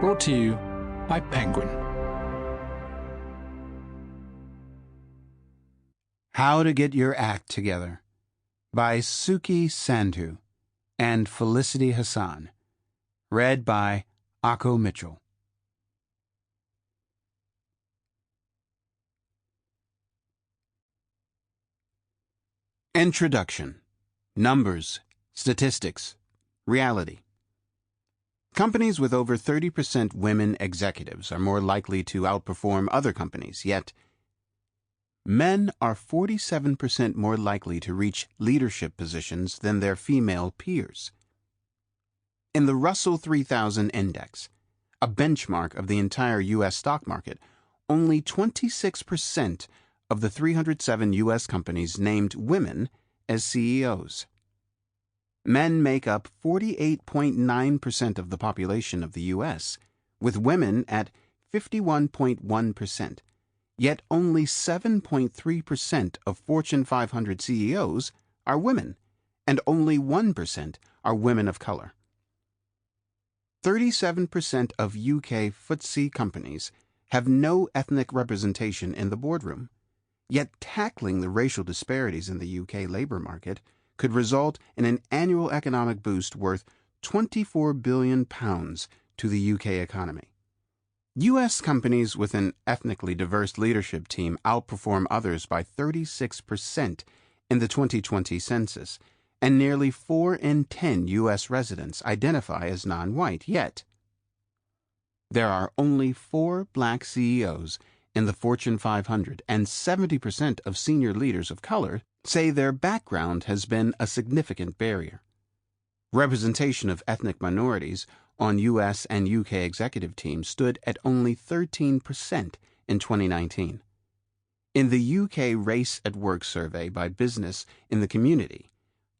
Brought to you by Penguin. How to Get Your Act Together by Suki Sandhu and Felicity Hassan. Read by Akko Mitchell. Introduction. Numbers, statistics, reality. Companies with over 30% women executives are more likely to outperform other companies, yet men are 47% more likely to reach leadership positions than their female peers. In the Russell 3000 Index, a benchmark of the entire U.S. stock market, only 26% of the 307 U.S. companies named women as CEOs. Men make up 48.9% of the population of the U.S., with women at 51.1%, yet only 7.3% of Fortune 500 CEOs are women, and only 1% are women of color. 37% of UK FTSE companies have no ethnic representation in the boardroom, yet tackling the racial disparities in the UK labour market could result in an annual economic boost worth £24 billion to the UK economy. U.S. companies with an ethnically diverse leadership team outperform others by 36% in the 2020 census, and nearly 4 in 10 U.S. residents identify as non-white, yet there are only 4 black CEOs in the Fortune 500, and 70% of senior leaders of color say their background has been a significant barrier. Representation of ethnic minorities on U.S. and U.K. executive teams stood at only 13% in 2019. In the U.K. Race at Work survey by Business in the Community,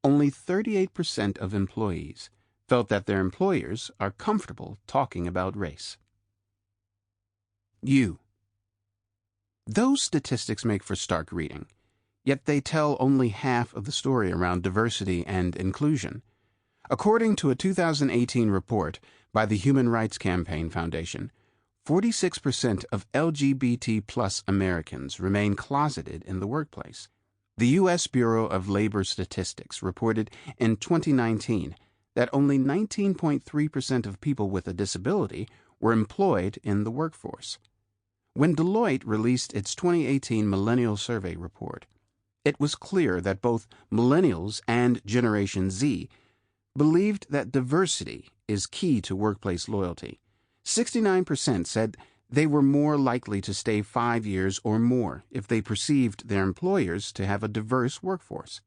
only 38% of employees felt that their employers are comfortable talking about race. Those statistics make for stark reading, yet they tell only half of the story around diversity and inclusion. According to a 2018 report by the Human Rights Campaign Foundation, 46% of LGBT+ Americans remain closeted in the workplace. The U.S. Bureau of Labor Statistics reported in 2019 that only 19.3% of people with a disability were employed in the workforce. When Deloitte released its 2018 Millennial Survey report, it was clear that both millennials and Generation Z believed that diversity is key to workplace loyalty. 69% said they were more likely to stay 5 years or more if they perceived their employers to have a diverse workforce.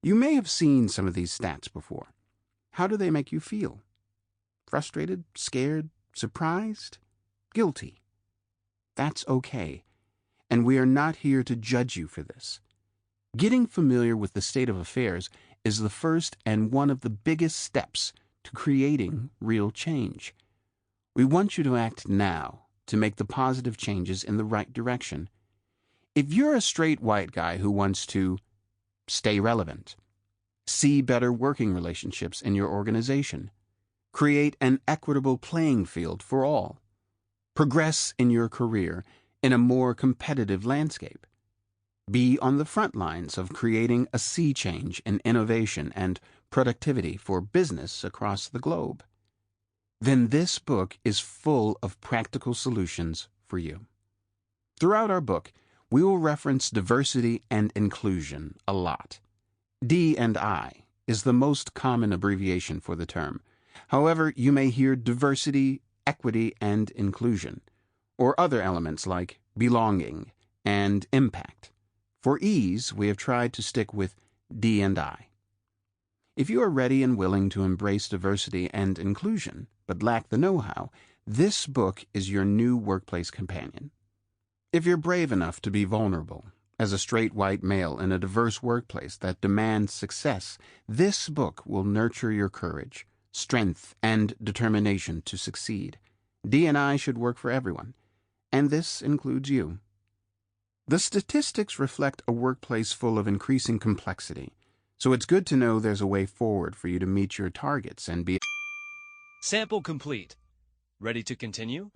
You may have seen some of these stats before. How do they make you feel? Frustrated, scared, surprised, guilty? That's okay, and we are not here to judge you for this. Getting familiar with the state of affairs is the first and one of the biggest steps to creating real change. We want you to act now to make the positive changes in the right direction. If you're a straight white guy who wants to stay relevant, see better working relationships in your organization, create an equitable playing field for all, progress in your career in a more competitive landscape, be on the front lines of creating a sea change in innovation and productivity for business across the globe, then this book is full of practical solutions for you. Throughout our book, we will reference diversity and inclusion a lot. D&I is the most common abbreviation for the term. However, you may hear diversity, equity, and inclusion, or other elements like belonging and impact. For ease, we have tried to stick with D&I. If you are ready and willing to embrace diversity and inclusion, but lack the know-how, this book is your new workplace companion. If you're brave enough to be vulnerable, as a straight white male in a diverse workplace that demands success, this book will nurture your courage, strength, and determination to succeed. D&I should work for everyone, and this includes you. The statistics reflect a workplace full of increasing complexity, so it's good to know there's a way forward for you to meet your targets and be... Sample complete. Ready to continue?